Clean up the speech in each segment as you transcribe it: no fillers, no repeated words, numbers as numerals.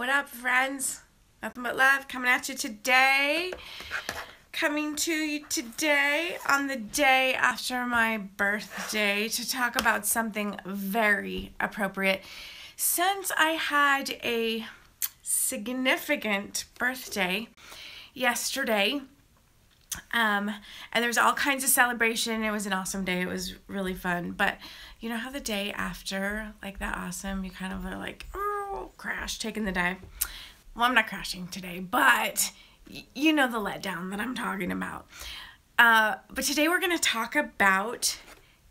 What up, friends? Nothing but love coming at you today. Coming to you today on the day after my birthday to talk about something very appropriate. Since I had a significant birthday yesterday, and there's all kinds of celebration. It was an awesome day. It was really fun. But you know how the day after, like that awesome, you kind of are like, oh, crash, taking the day. Well, I'm not crashing today, but you know the letdown that I'm talking about. But today we're going to talk about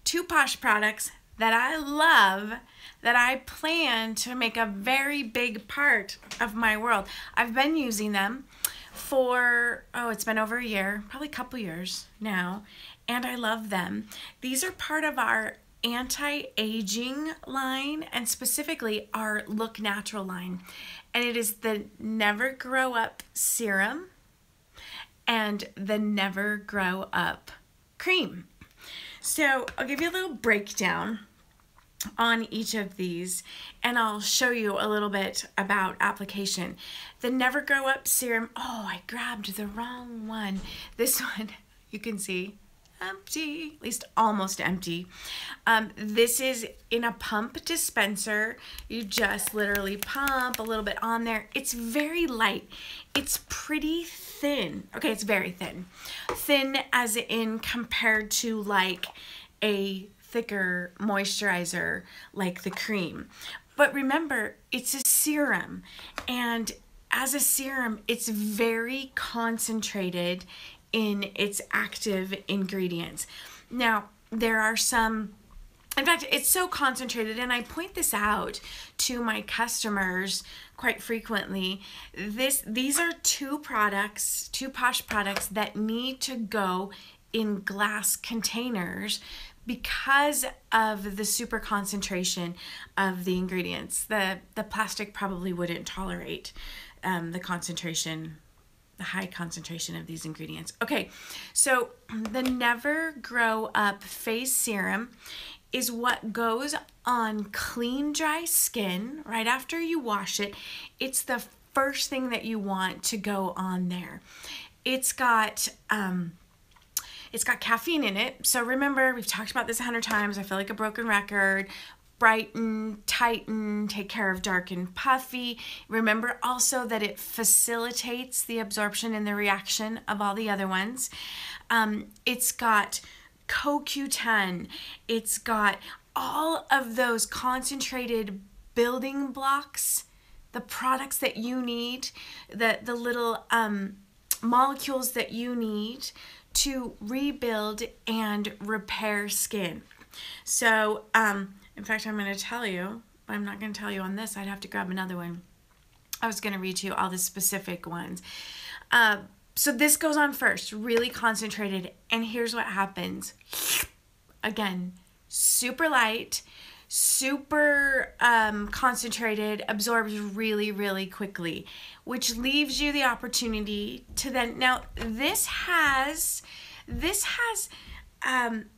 two Posh products that I love, that I plan to make a very big part of my world. I've been using them for, it's been over a year, probably a couple years now, and I love them. These are part of our anti-aging line, and specifically our Look Natural line. And it is the Never Grow Up Serum and the Never Grow Up Cream. So I'll give you a little breakdown on each of these, and I'll show you a little bit about application. The Never Grow Up Serum, I grabbed the wrong one. This one, you can see, empty, at least almost empty. This is in a pump dispenser. You just literally pump a little bit on there. It's very light. It's pretty thin. Okay, it's very thin. Thin as in compared to like a thicker moisturizer like the cream. But remember, it's a serum, and as a serum, it's very concentrated in its active ingredients. Now, there are some, in fact, it's so concentrated, and I point this out to my customers quite frequently. These are two Posh products that need to go in glass containers because of the super concentration of the ingredients. The plastic probably wouldn't tolerate the high concentration of these ingredients. Okay, so the Never Grow Up Face Serum is what goes on clean, dry skin right after you wash it. It's the first thing that you want to go on there. It's got caffeine in it. So remember, we've talked about this 100 times. I feel like a broken record. Brighten, tighten, take care of dark and puffy. Remember also that it facilitates the absorption and the reaction of all the other ones. It's got CoQ10. It's got all of those concentrated building blocks, the products that you need, the little molecules that you need to rebuild and repair skin. So, in fact, I'm going to tell you, but I'm not going to tell you on this. I'd have to grab another one. I was going to read you all the specific ones. So this goes on first, really concentrated, and here's what happens. Again, super light, super concentrated, absorbs really, really quickly, which leaves you the opportunity to then, now this has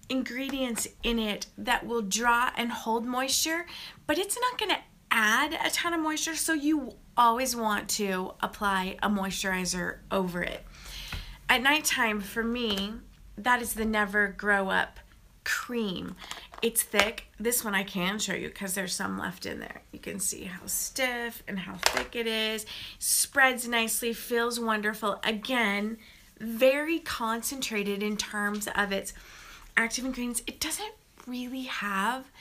ingredients in it that will draw and hold moisture, but it's not going to add a ton of moisture, so you always want to apply a moisturizer over it. At nighttime, for me, that is the Never Grow Up Cream. It's thick. This one I can show you because there's some left in there. You can see how stiff and how thick it is. Spreads nicely, feels wonderful. Again, very concentrated in terms of its active ingredients. It doesn't really have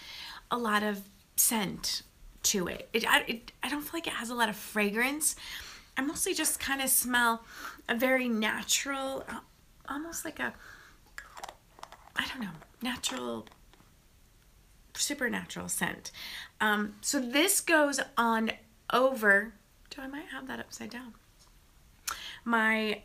a lot of scent to it. I don't feel like it has a lot of fragrance. I mostly just kind of smell a very natural, almost like a, natural, supernatural scent. So this goes on over, I might have that upside down, my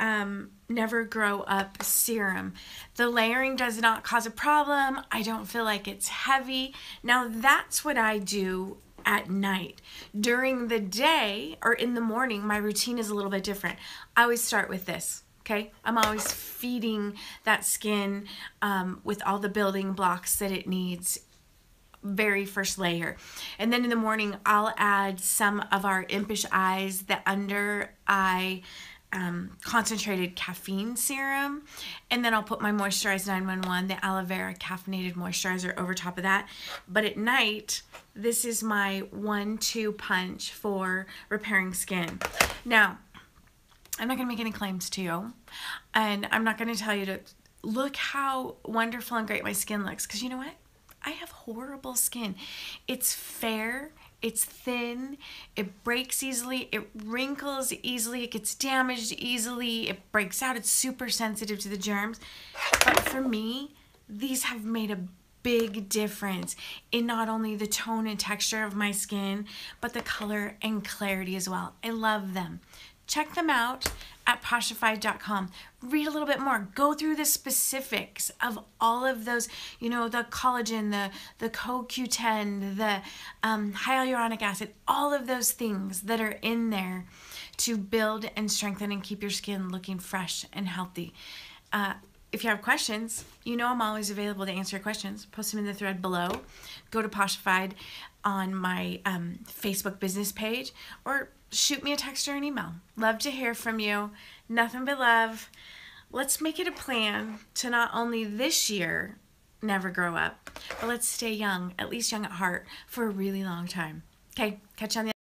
Never Grow Up Serum. The layering does not cause a problem. I don't feel like it's heavy. Now that's what I do at night. During the day or in the morning, my routine is a little bit different. I always start with this. Okay, I'm always feeding that skin with all the building blocks that it needs very first layer. And then in the morning, I'll add some of our Impish Eyes, the under eye concentrated caffeine serum, and then I'll put my Moisturize 911, the aloe vera caffeinated moisturizer, over top of that. But at night, this is my 1-2 punch for repairing skin. Now, I'm not going to make any claims to you, and I'm not going to tell you to look how wonderful and great my skin looks, because you know what? I have horrible skin. It's fair, it's thin, it breaks easily, it wrinkles easily, it gets damaged easily, it breaks out, it's super sensitive to the germs. But for me, these have made a big difference in not only the tone and texture of my skin, but the color and clarity as well. I love them. Check them out at Poshified.com. Read a little bit more. Go through the specifics of all of those, you know, the collagen, the CoQ10, the hyaluronic acid, all of those things that are in there to build and strengthen and keep your skin looking fresh and healthy. If you have questions, you know I'm always available to answer your questions. Post them in the thread below. Go to Poshified on my Facebook business page, or shoot me a text or an email. Love to hear from you. Nothing but love. Let's make it a plan to not only this year never grow up, but let's stay young, at least young at heart, for a really long time. Okay, catch you on the